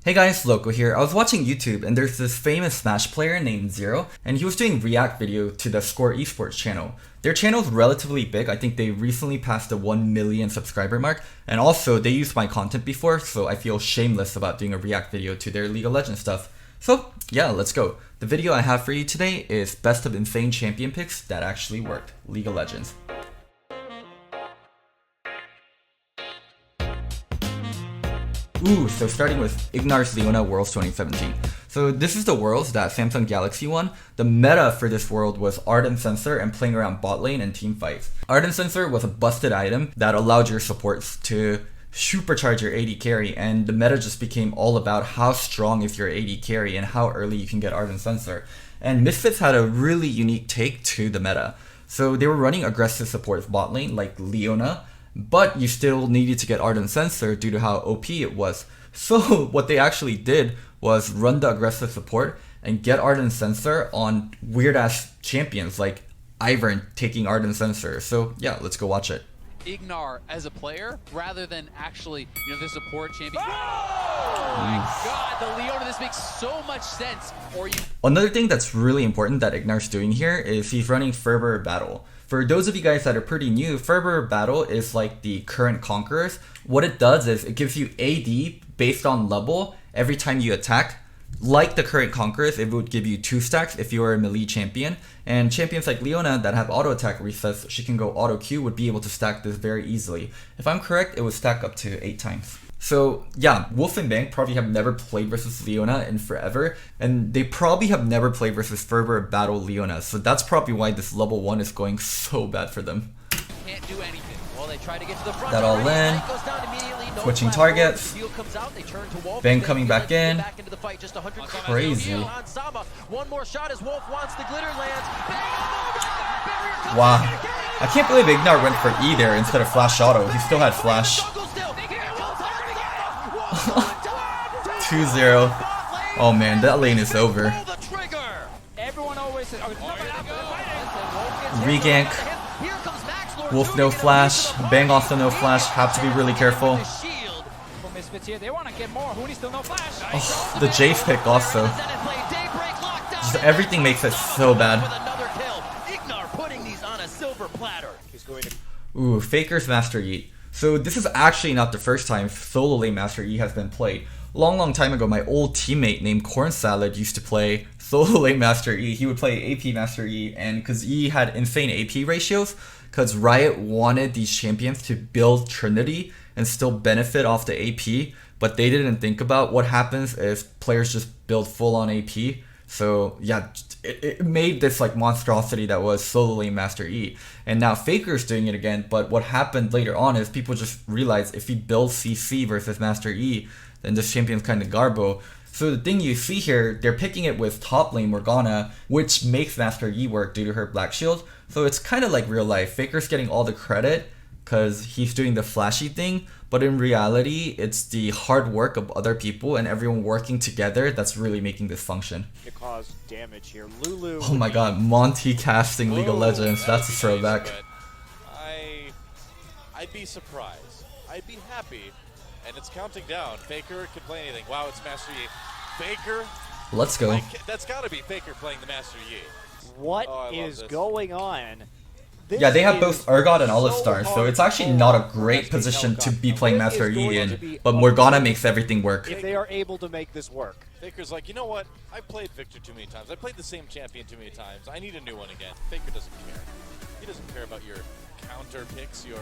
Hey guys, Loco here. I was watching YouTube and there's this famous Smash player named Zero, and he was doing react video to the theScore esports channel. Their channel is relatively big. I think they recently passed the 1 million subscriber mark, and also they used my content before, so I feel shameless about doing a react video to their League of Legends stuff. So yeah, let's go. The video I have for you today is best of insane champion picks that actually worked. League of Legends. So starting with Ignar's Leona Worlds 2017. So this is the Worlds that Samsung Galaxy won. The meta for this world was Ardent Sensor and playing around bot lane and team fights. Ardent Sensor was a busted item that allowed your supports to supercharge your AD carry, and the meta just became all about how strong is your AD carry and how early you can get Ardent Sensor. And Misfits had a really unique take to the meta. So they were running aggressive support bot lane like Leona, but you still needed to get Ardent Sensor due to how OP it was. So what they actually did was run the aggressive support and get Ardent Sensor on weird ass champions like Ivern taking Ardent Sensor. So yeah, let's go watch it. Ignar as a player rather than actually, the support champion. Oh my god, the Leona, this makes so much sense. Another thing that's really important that Ignar's doing here is he's running Fervor Battle. For those of you guys that are pretty new, Fervor Battle is like the current Conquerors. What it does is it gives you AD based on level every time you attack. Like the current Conquerors, it would give you 2 stacks if you are a melee champion. And champions like Leona that have auto attack resets, she can go auto Q, would be able to stack this very easily. If I'm correct, it would stack up to 8 times. So yeah, Wolf and Bang probably have never played versus Leona in forever, and they probably have never played versus Fervor Battle Leona, so that's probably why this level 1 is going so bad for them. Can't do anything. Well, they try to get to the front. That all in. Switching targets. Bang coming back in. Crazy. One more shot as Wolf wants the glitter lands. Wow. I can't believe Ignar went for E there instead of flash auto. He still had flash. 2-0. Oh man, that lane is over. Regank. Wolf no flash. Bang also no flash. Have to be really careful. Oh, the Jace pick also. Just everything makes it so bad. Ooh, Faker's Master Yi. So this is actually not the first time solo lane Master Yi has been played. Long time ago, my old teammate named Corn Salad used to play solo lane Master Yi. He would play AP Master Yi, and because Yi had insane AP ratios, because Riot wanted these champions to build Trinity and still benefit off the AP, but they didn't think about what happens if players just build full on AP. So yeah, it made this like monstrosity that was solo lane Master Yi. And now Faker's doing it again, but what happened later on is people just realized if he builds CC versus Master Yi, then this champion's kind of garbo. So the thing you see here, they're picking it with top lane Morgana, which makes Master Yi work due to her black shield. So it's kind of like real life. Faker's getting all the credit because he's doing the flashy thing, but in reality, it's the hard work of other people and everyone working together that's really making this function. To cause damage here. Lulu. Oh my god, Monty casting League of Legends, that's a throwback. I'd be surprised. I'd be happy. And it's counting down. Faker could play anything. Wow, it's Master Yi. Faker. Let's go. That's gotta be Faker playing the Master Yi. What is going on? Yeah, they have both Urgot and Olive Star, so it's actually not a great position to be playing Master Yi in, but Morgana makes everything work. If they are able to make this work. Faker's like, you know what? I played Victor too many times. I played the same champion too many times. I need a new one again. Faker doesn't care. He doesn't care about your counter picks, your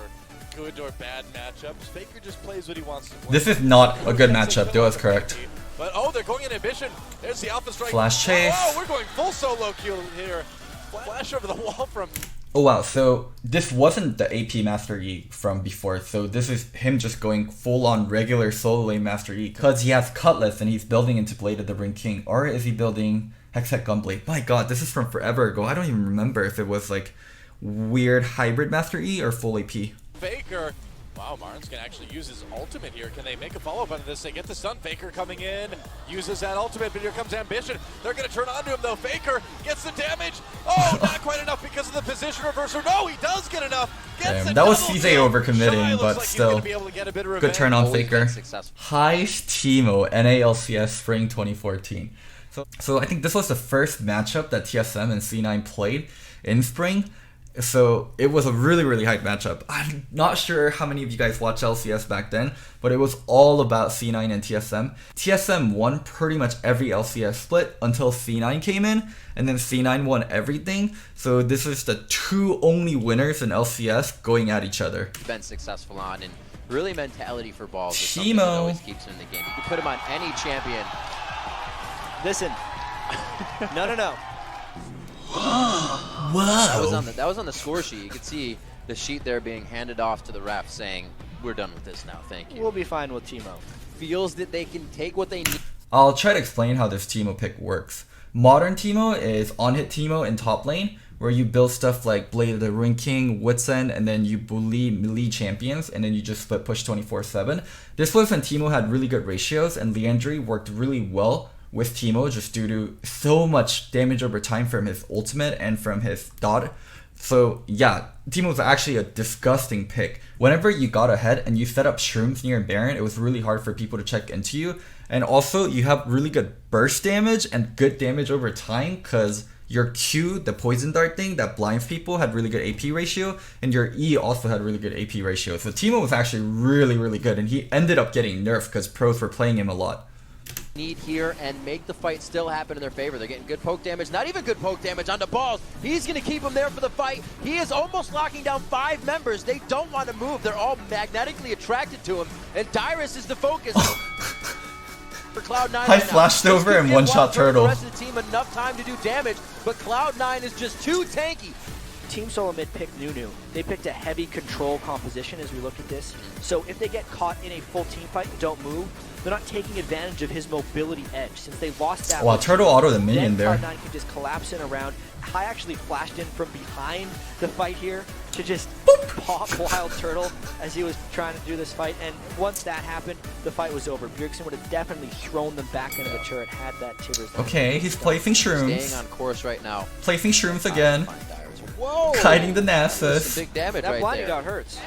good or bad matchups. Faker just plays what he wants to play. This is not a good matchup, Dio is correct. But oh, they're going in ambition. There's the Alpha Strike. Flash chase. Oh, we're going full solo kill here. Flash over the wall from... Oh wow, so this wasn't the AP Master Yi from before, so this is him just going full on regular solo lane Master Yi, because he has Cutlass and he's building into Blade of the Ring King, or is he building Hextech Gunblade? My god, this is from forever ago. I don't even remember if it was like weird hybrid Master Yi or full AP. Faker Wow, Martin's gonna actually use his ultimate here. Can they make a follow-up on this? They get the stun. Faker coming in, uses that ultimate, but here comes Ambition. They're gonna turn onto him though. Faker gets the damage. Oh, not quite enough because of the position reverser. No, he does get enough. That was CJ overcommitting, but like still. Good turn on Faker. Heist Teemo, NALCS Spring 2014. So I think this was the first matchup that TSM and C9 played in Spring. So it was a really, really hype matchup. I'm not sure how many of you guys watched LCS back then, but it was all about C9 and TSM. TSM won pretty much every LCS split until C9 came in, and then C9 won everything. So this is the two only winners in LCS going at each other. Been successful on, and really mentality for balls is Teemo. something that always keeps him in the game. You can put him on any champion. Listen. No. Whoa! That was on the score sheet. You could see the sheet there being handed off to the ref saying, "We're done with this now. Thank you." We'll be fine with Teemo. Feels that they can take what they need. I'll try to explain how this Teemo pick works. Modern Teemo is on-hit Teemo in top lane, where you build stuff like Blade of the Ring King, Wits End, and then you bully melee champions, and then you just split push 24/7. This was when Teemo had really good ratios, and Leandry worked really well with Teemo just due to so much damage over time from his ultimate and from his dot. So yeah, Teemo was actually a disgusting pick. Whenever you got ahead and you set up shrooms near Baron, it was really hard for people to check into you. And also you have really good burst damage and good damage over time because your Q, the poison dart thing that blinds people, had really good AP ratio, and your E also had really good AP ratio. So Teemo was actually really, really good, and he ended up getting nerfed because pros were playing him a lot. Need here and make the fight still happen in their favor. They're getting good poke damage, not even good poke damage onto balls. He's going to keep them there for the fight. He is almost locking down 5 members. They don't want to move. They're all magnetically attracted to him, and Dyrus is the focus. For Cloud9 I flashed over and one-shot Turtle. The rest of the team enough time to do damage, but Cloud9 is just too tanky. Team Solo Mid picked Nunu. They picked a heavy control composition as we look at this. So if they get caught in a full team fight and don't move, they're not taking advantage of his mobility edge. Since they lost that, wow, Turtle auto the minion there. Cloud9 can just collapse in around. Kai actually flashed in from behind the fight here to just pop Wild Turtle as he was trying to do this fight. And once that happened, the fight was over. Bjergsen would have definitely thrown them back into the turret had that Tibbers. Okay, he's placing shrooms. Staying on course right now. Placing shrooms again. Whoa! Kiting the Nasus. Big damage That right blinding there. dot hurts.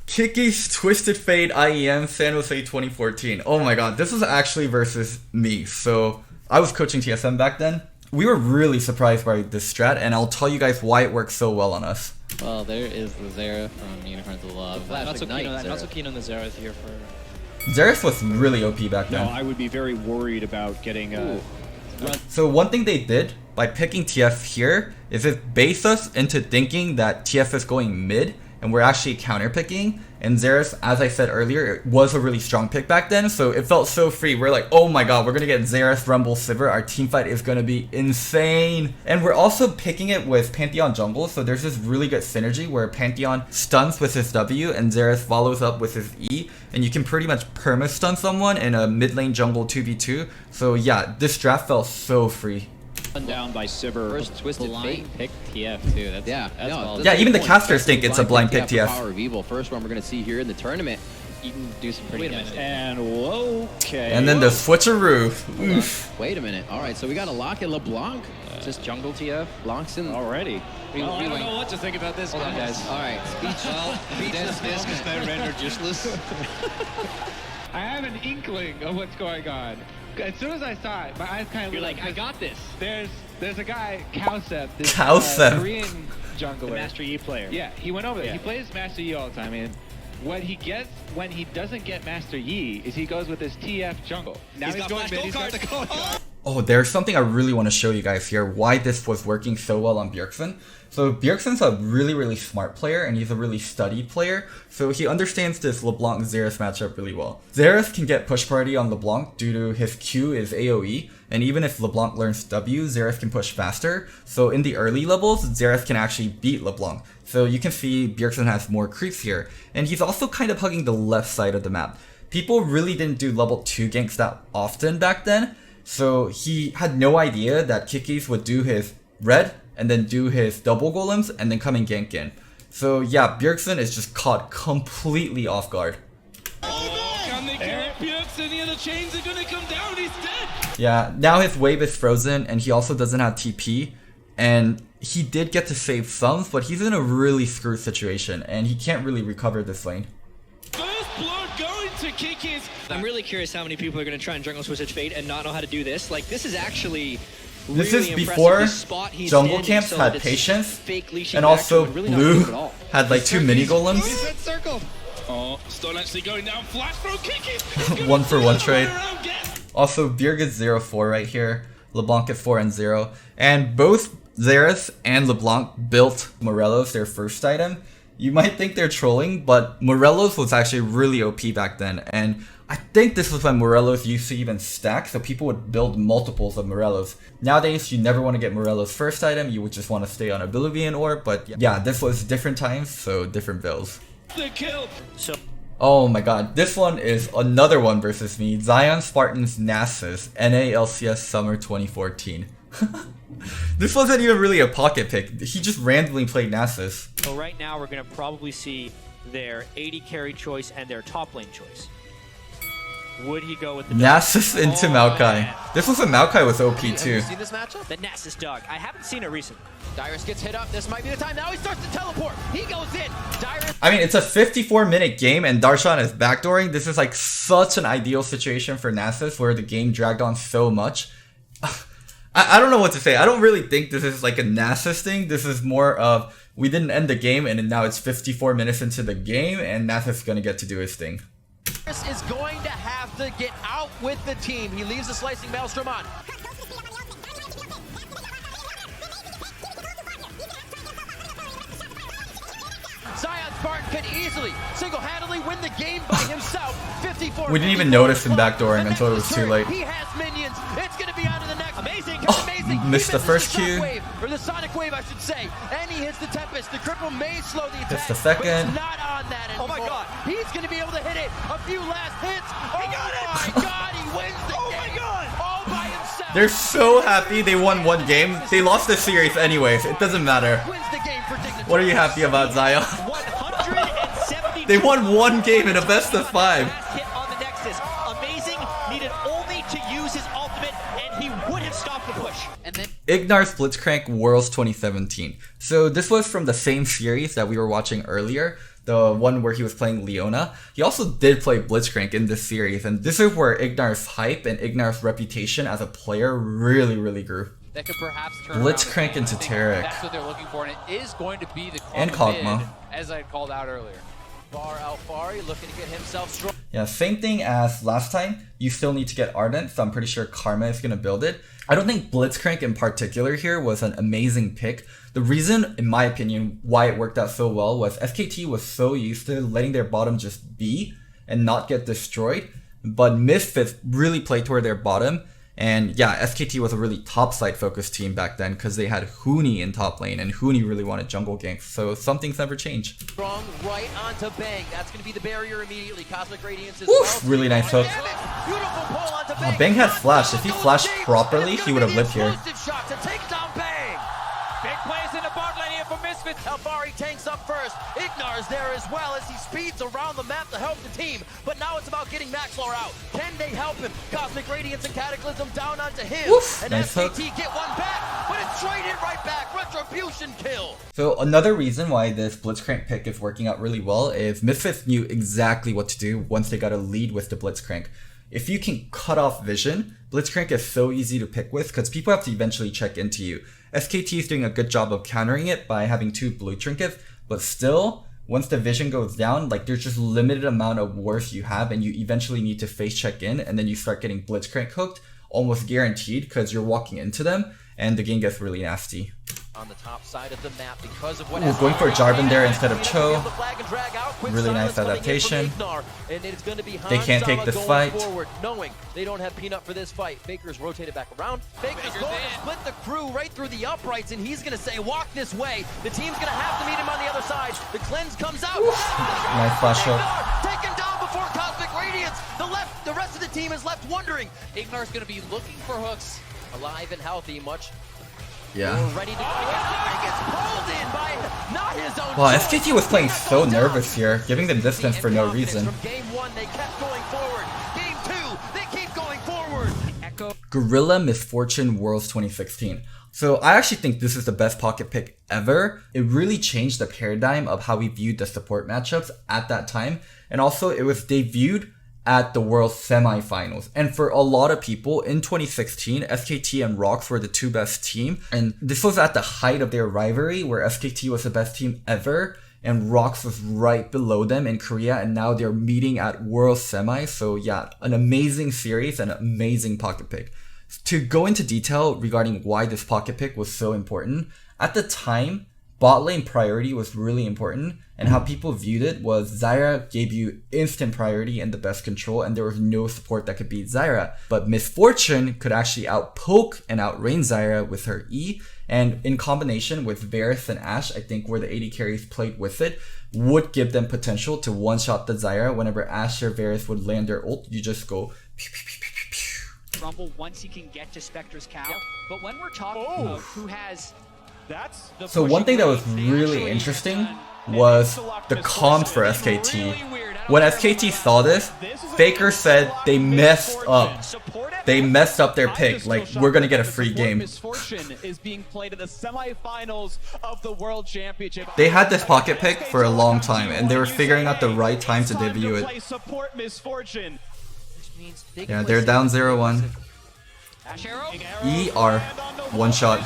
Kicky's Twisted Fate IEM San Jose 2014. Oh my god, this was actually versus me. So I was coaching TSM back then. We were really surprised by this strat, and I'll tell you guys why it works so well on us. Well, there is the Zera from Unicorns of Love. Not so keen on the Zera here for... Xerath was really OP back then. No, I would be very worried about getting... So one thing they did by picking TF here is it based us into thinking that TF is going mid, and we're actually counter picking. And Xerath, as I said earlier, it was a really strong pick back then, so it felt so free. We're like, oh my god, we're gonna get Xerath, Rumble, Sivir. Our team fight is gonna be insane. And we're also picking it with Pantheon jungle, so there's this really good synergy where Pantheon stuns with his W and Xerath follows up with his E, and you can pretty much perma stun someone in a mid lane jungle 2v2. So yeah, this draft felt so free. Down by Sivir. First Twisted Fate pick TF too. That's, yeah, even the casters think it's a blind pick TF. Power of Evil, first one we're going to see here in the tournament. You can do some pretty good. And okay. And then the switcheroo. Oof. Wait a minute. All right, so we got a lock at LeBlanc. Just jungle TF. Blanc's in. Already. I don't know what to think about this, guys. All right, This has been rendered useless. I have an inkling of what's going on. As soon as I saw it, my eyes kind of... You're like, I got this. There's a guy, Cowsep, this Cowsep. Korean jungler. The Master Yi player. Yeah, he went over there. Yeah. He plays Master Yi all the time, and what he gets when he doesn't get Master Yi is he goes with his TF jungle. Now he's going mid, he's got the gold card. Oh, there's something I really want to show you guys here, why this was working so well on Bjergsen. So Bjergsen's a really, really smart player, and he's a really studied player, so he understands this LeBlanc-Xerath matchup really well. Xerath can get push party on LeBlanc due to his Q is AoE, and even if LeBlanc learns W, Xerath can push faster, so in the early levels, Xerath can actually beat LeBlanc. So you can see Bjergsen has more creeps here, and he's also kind of hugging the left side of the map. People really didn't do level 2 ganks that often back then, so he had no idea that Kikis would do his red and then do his double golems and then come and gank in. So yeah, Bjergsen is just caught completely off guard. Can they get Bjergsen? The chains are gonna come down, he's dead! Yeah, now his wave is frozen and he also doesn't have TP. And he did get to save some, but he's in a really screwed situation and he can't really recover this lane. First blood going to kick his... I'm really curious how many people are going to try and jungle Switch Fate and not know how to do this. Like, this is actually This really is before impressive. jungle camps so had patience, fake leashing and back also to it, really not blue good at all. had like 2 mini golems. circle. Oh, Stone actually going down, flash throw kicking. 1 for 1 trade. Also, Bjerg is 0-4 right here. LeBlanc is 4-0. And both Xerath and LeBlanc built Morelos their first item. You might think they're trolling, but Morelos was actually really OP back then. And I think this was when Morelos used to even stack, so people would build multiples of Morelos. Nowadays, you never want to get Morelos' first item, you would just want to stay on Oblivion Orb, but yeah, this was different times, so different builds. The kill. So Oh my god, this one is another one versus me. Zion Spartans Nasus, NALCS Summer 2014. This wasn't even really a pocket pick, he just randomly played Nasus. So right now we're going to probably see their 80 carry choice and their top lane choice. Would he go with the Nasus into Maokai. man. This was when Maokai was OP Have you too. seen this matchup? The Nasus dog? I haven't seen it recently. Dyrus gets hit up. This might be the time. Now he starts to teleport. He goes in. Dyrus. I mean, it's a 54-minute game and Darshan is backdooring. This is like such an ideal situation for Nasus where the game dragged on so much. I don't know what to say. I don't really think this is like a Nasus thing. This is more of we didn't end the game and now it's 54 minutes into the game and Nasus is going to get to do his thing. Dyrus is going to have to get out with the team. He leaves the slicing maelstrom on. Zion Spartan could easily single-handedly win the game by himself. 54. We didn't even notice him backdooring until it was too late. He has minions. It's going to be on to the next. Amazing. Oh, amazing. missed the first Q. Q. Or the sonic wave, I should say. And he hits the Tempest. The cripple may slow the attack. Hits the second. But it's not on that anymore. Oh my god. He's going to be able to hit it. A few last hits. Oh my god. He wins the game. Oh my god. All by himself. They're so happy they won one game. They lost the series anyways. It doesn't matter. Wins the game for Dignity. What are you happy about, Zion? 170. They won one game in a best of 5. Last hit on the Nexus. Amazing. Needed only to use his ultimate, and he would have stopped the push. And then Ignar's Blitzcrank Worlds 2017. So this was from the same series that we were watching earlier, the one where he was playing Leona. He also did play Blitzcrank in this series, and this is where Ignar's hype and Ignar's reputation as a player really grew. that could perhaps turn Blitzcrank around the game. into I think Taric. That's what they're looking for, and it is going to be the And common Kog'Maw. mid, as I called out earlier. Bar Alfari looking to get himself strong. Yeah, same thing as last time. You still need to get Ardent, so I'm pretty sure Karma is going to build it. I don't think Blitzcrank in particular here was an amazing pick. The reason, in my opinion, why it worked out so well was SKT was so used to letting their bottom just be and not get destroyed. But Misfits really played toward their bottom. And yeah, SKT was a really top-side focused team back then because they had Hooni in top lane, and Hooni really wanted jungle ganks, so some things never change. Strong right onto Bang. That's going to be the barrier immediately. Cosmic Radiance as Oof, well. really nice hook. Beautiful pull onto Bang. Bang had flash. If he flashed properly, he would have lived here. Explosive shot to take down Bang. Big plays in the bot lane here for Misfits. Alfari tanks up first. Ignar's there as well as he speeds around the map to help the team. But now it's about getting Maxlor out. Can they help him? Cosmic Radiance and Cataclysm down onto him. Oof, and nice hook. SKT get one back, but it's traded right back. Retribution kill. So another reason why this Blitzcrank pick is working out really well is Misfits knew exactly what to do once they got a lead with the Blitzcrank. If you can cut off vision, Blitzcrank is so easy to pick with because people have to eventually check into you. SKT is doing a good job of countering it by having 2 blue trinkets, but still, once the vision goes down, like there's just limited amount of worth you have and you eventually need to face check in and then you start getting Blitzcrank hooked, almost guaranteed because you're walking into them and the game gets really nasty. On the top side of the map because of what Ooh, going for Jarvan there instead of Cho. Really nice Silence adaptation. Ignar, and it's going to be They can't take Hanzala this going fight. Forward, knowing they don't have Peanut for this fight. Baker's rotated back around. Baker's going to split the crew right through the uprights, and he's going to say, walk this way. The team's going to have to meet him on the other side. The cleanse comes out. Nice flash hook. Taken down before Cosmic Radiance. The rest of the team is left wondering. Ignar's going to be looking for hooks. Alive and healthy, much Yeah. Ready to gets pulled in by not his own. Wow, SKT was playing so nervous here, giving them distance for no reason. From game 1, they kept going forward. Game 2, they keep going forward. Gorilla Misfortune Worlds 2016. So I actually think this is the best pocket pick ever. It really changed the paradigm of how we viewed the support matchups at that time. And also it was debuted at the World Semifinals. And for a lot of people in 2016, SKT and ROX were the two best team. And this was at the height of their rivalry where SKT was the best team ever and ROX was right below them in Korea, and now they're meeting at World Semi. So yeah, an amazing series and an amazing pocket pick. To go into detail regarding why this pocket pick was so important, at the time, bot lane priority was really important, and how people viewed it was Zyra gave you instant priority and the best control, and there was no support that could beat Zyra. But Misfortune could actually outpoke and outrange Zyra with her E, and in combination with Varus and Ashe, I think where the AD carries played with it, would give them potential to one-shot the Zyra. Whenever Ashe or Varus would land their ult, you just go pew, pew, pew, pew, pew. Rumble once he can get to Spectre's cow. But when we're talking about who has... So one thing that was really interesting was the comms for SKT. When SKT saw this, Veigar said they messed up. They messed up their pick. Like, we're gonna get a free game. Misfortune is being played in the semifinals of the World Championship. They had this pocket pick for a long time, and they were figuring out the right time to debut it. Support Misfortune. Yeah, they're down 0-1. ER, one shot.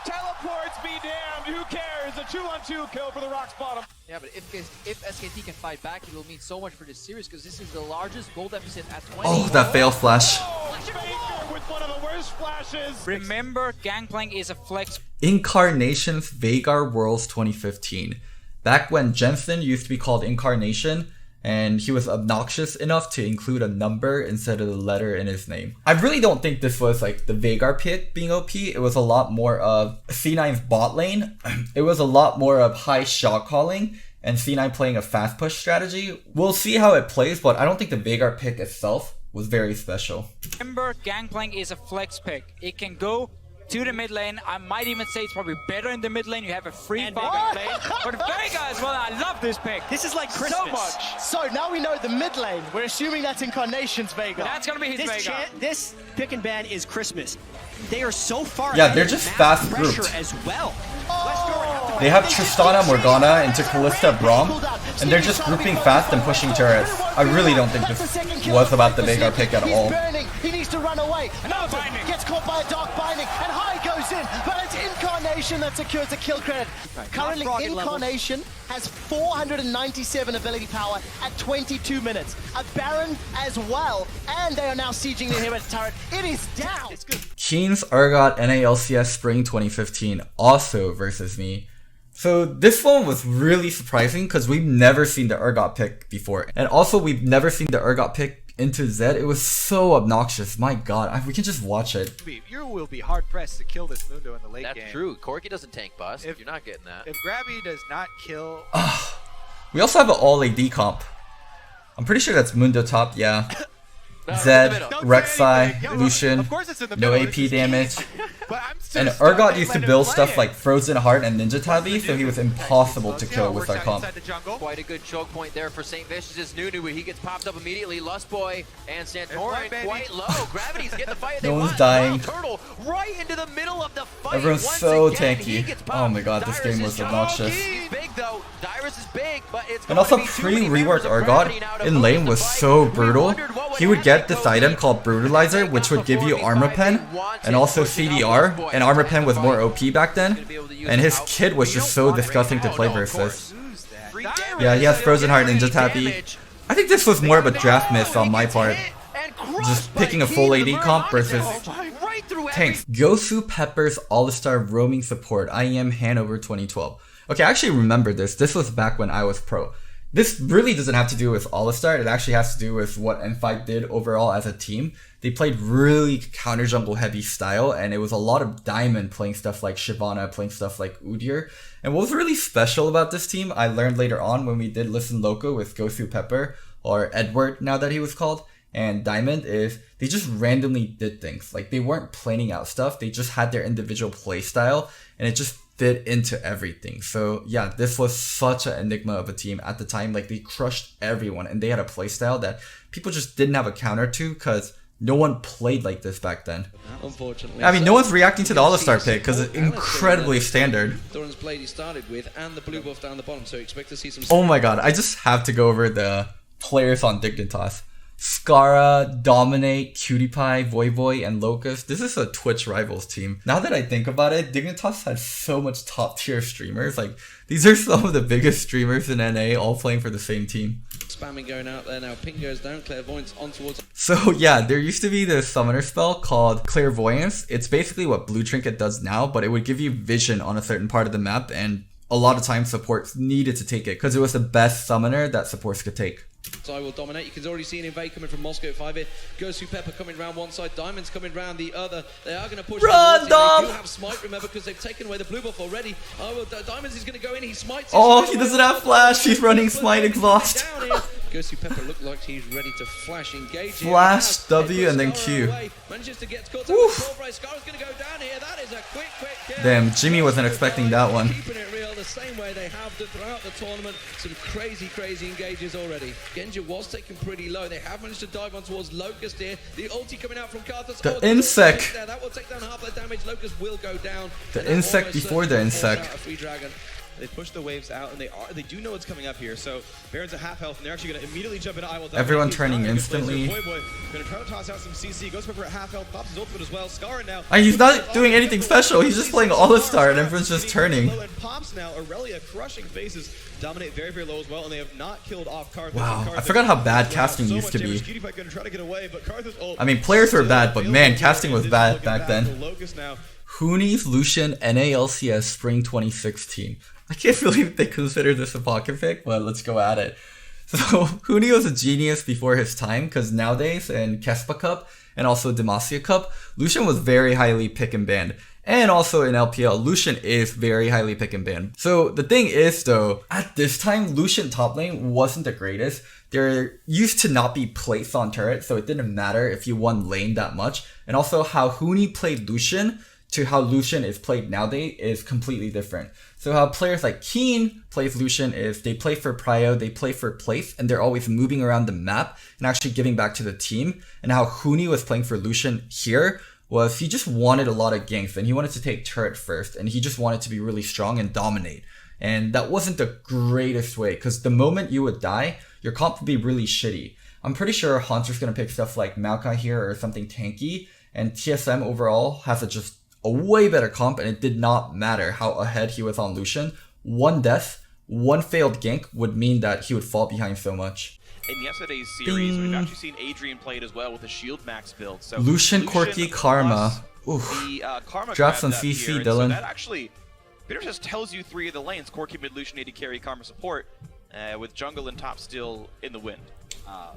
Teleports be damned. Who cares? A 2-on-2 kill for the ROX bottom. Yeah, but if SKT can fight back, it will mean so much for this series because this is the largest goal deficit at 20. Oh, that fail flash. Veigar with one of the worst flashes. Remember, Gangplank is a flex. Incarnation's Veigar Worlds 2015. Back when Jensen used to be called Incarnation, and he was obnoxious enough to include a number instead of the letter in his name. I really don't think this was like the Veigar pick being OP. It was a lot more of C9's bot lane. It was a lot more of high shot calling and C9 playing a fast push strategy. We'll see how it plays, but I don't think the Veigar pick itself was very special. Remember, Gangplank is a flex pick. It can go to the mid lane. I might even say it's probably better in the mid lane. You have a free fire play. But Veigar as well, I love this pick. This is like Christmas. So much. So now we know the mid lane. We're assuming that's Incarnation's Veigar. That's gonna be his Veigar. This pick and ban is Christmas. They are so far Yeah, they're just fast grouped. as well. They have Tristana, Morgana into Kalista, Braum, and they're just grouping fast and pushing turrets. I really don't think this was about the Veigar pick at all. He needs to run away. Another binding. Gets caught by a dark binding, and High goes in, but it's Incarnation that secures the kill credit. Currently, Incarnation has 497 ability power at 22 minutes. A Baron as well, and they are now sieging the inhibitor turret. It is down. Keen's Urgot NALCS Spring 2015 also versus me. So this one was really surprising because we've never seen the Urgot pick before. And also we've never seen the Urgot pick into Zed. It was so obnoxious. My god, we can just watch it. You will be hard pressed to kill this Mundo in the late game. That's true. Corki doesn't tank bust. You're not getting that. If Grabby does not kill... We also have an all AD comp. I'm pretty sure that's Mundo top, yeah. Zed, Rek'Sai, Lucian, no AP damage. And Urgot used to build stuff like Frozen Heart and Ninja Tabi, so he was impossible to kill with our comp. Quite a good choke point there for St. Vicious's Nunu, but he gets popped up immediately. Lustboy and Santorin quite low. Gravity's getting the fight they No want. one's dying. Turtle right into the middle of the fight. Everyone's Once so again, tanky. Oh my god, this game was obnoxious. He's big though. Dyrus is big, but it's And also pre-reworked Urgot in lane was so brutal. He would get this item called Brutalizer, which would give you Armor Pen and also CDR, and Armor Pen was more OP back then, and his kid was just so disgusting to play versus. Yeah, he has Frozen Heart Ninja Tabi. I think this was more of a draft miss on my part. Just picking a full AD comp versus tanks. Gosu Pepper's All-Star Roaming Support, IEM Hanover 2012. Okay, I actually remember this. This was back when I was pro. This really doesn't have to do with All-Star. It actually has to do with what N5 did overall as a team. They played really counter jungle heavy style, and it was a lot of Diamond playing stuff like Shyvana, playing stuff like Udyr. And what was really special about this team, I learned later on when we did Listen Loco with Gosu Pepper, or Edward now that he was called, and Diamond is they just randomly did things. Like, they weren't planning out stuff, they just had their individual play style, and it just fit into everything. So yeah, this was such an enigma of a team at the time. Like, they crushed everyone, and they had a play style that people just didn't have a counter to because no one played like this back then. Unfortunately, I mean, no one's reacting to the All-Star pick because it's incredibly standard. Doran's blade he started with, and the blue buff down the bottom, so expect to see some... Oh my god, I just have to go over the players on Dignitas. Skara, Dominate, Cutie Pie, Voivoy, and Locust. This is a Twitch rivals team. Now that I think about it, Dignitas had so much top tier streamers. Like, these are some of the biggest streamers in NA all playing for the same team. Spamming going out there now. Ping goes down. Clairvoyance on towards... So yeah, there used to be this summoner spell called Clairvoyance. It's basically what Blue Trinket does now, but it would give you vision on a certain part of the map, and a lot of times supports needed to take it because it was the best summoner that supports could take. So I will dominate. You can already see an invade coming from Moscow 5 here. Goes through Pepper coming round one side. Diamond's coming round the other. They are going to push. Run, Dom! They do have smite, remember, because they've taken away the blue buff already. Oh, well, Diamonds is going to go in. He smites. Oh, he doesn't have flash. He's running smite exhaust. Goes through Pepper. Look like he's ready to flash engage. Flash W and then Q. Manages to get caught. Scar's going to go down here. That is a quick kill. Damn, Jimmy wasn't expecting that one. Keeping it real the same way they have throughout the tournament. Some crazy engages already. Genja was taken pretty low. They have managed to dive on towards Locust here. The ulti coming out from Karthus. The insect. That will take down half the damage. Locust will go down. The insect before the insect. They push the waves out, and they do know what's coming up here. So Baron's at half health, and they're actually going to immediately jump into I will. Everyone turning instantly. Going to try to toss out some CC. Goes for at half health, pops his ultimate as well. Scar now. He's not doing anything special. He's just playing All-Star, and everyone's just turning. And pops now. Aurelia crushing faces. Dominate very low as well, and they have not killed off Karthus. Wow, I forgot how bad casting used to be. I mean, players were bad, but man, casting was bad back then. Hooni's Lucian NALCS Spring 2016. I can't believe they consider this a pocket pick, but let's go at it. So, Hooni was a genius before his time, because nowadays in Kespa Cup and also Demacia Cup, Lucian was very highly pick and banned. And also in LPL, Lucian is very highly pick and banned. So the thing is though, at this time, Lucian top lane wasn't the greatest. There used to not be plates on turret, so it didn't matter if you won lane that much. And also how Hooni played Lucian to how Lucian is played nowadays is completely different. So how players like Keen plays Lucian is they play for prio, they play for place, and they're always moving around the map and actually giving back to the team. And how Hooni was playing for Lucian here was he just wanted a lot of ganks, and he wanted to take turret first, and he just wanted to be really strong and dominate. And that wasn't the greatest way, because the moment you would die, your comp would be really shitty. I'm pretty sure Haunter's going to pick stuff like Maokai here or something tanky, and TSM overall has a way better comp, and it did not matter how ahead he was on Lucian. One death, one failed gank would mean that he would fall behind so much. In yesterday's series, we've actually seen Adrian play it as well with a shield max build. So Lucian Corki Karma. Oof. The Karma drops on grabs CC, here, Dylan. So that actually pretty much just tells you three of the lanes: Corki, mid, Lucian, AD carry, Karma support, with jungle and top still in the wind.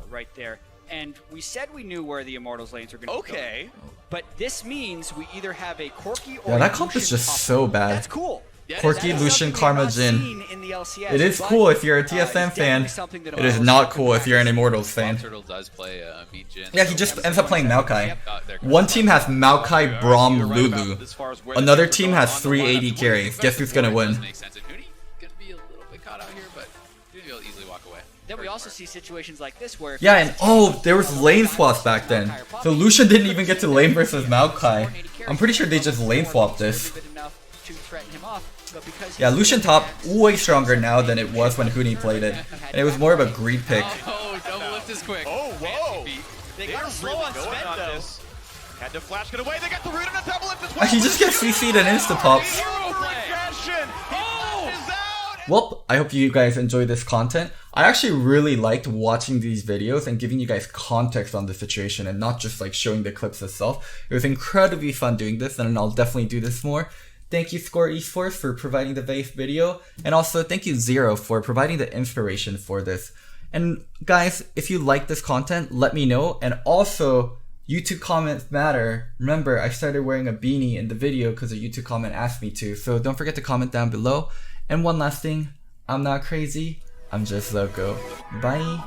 Right there. And we said we knew where the Immortals lanes are going to go. But this means we either have a Corki or yeah, that comp is just so bad. That's cool. Corki, Lucian, Karma, Jhin. It is cool if you're a TSM fan. It is not cool if you're an Immortals fan. Turtle does play meet Jhin. Yeah, he just ends up playing Maokai. One team has Maokai, Braum, Lulu. Another team has 3 AD carries. Guess who's gonna win? Then we also see situations like this where... Yeah, and there was lane swaps back then. So Lucian didn't even get to lane versus Maokai. I'm pretty sure they just lane swapped this. Yeah, Lucian top way stronger now than it was when Hooni played it. And it was more of a greed pick. Oh, double lift is quick. Oh, whoa! They got slow on Sven though. Had to flash get away, they got the root and a double lift as well! He just gets CC'd and insta-pops. Well, I hope you guys enjoyed this content. I actually really liked watching these videos and giving you guys context on the situation and not just like showing the clips itself. It was incredibly fun doing this, and I'll definitely do this more. Thank you Score Esports for providing the base video, and also thank you Zero for providing the inspiration for this. And guys, if you like this content, let me know. And also, YouTube comments matter. Remember, I started wearing a beanie in the video because a YouTube comment asked me to, so don't forget to comment down below. And one last thing, I'm not crazy, I'm just Loco. Bye!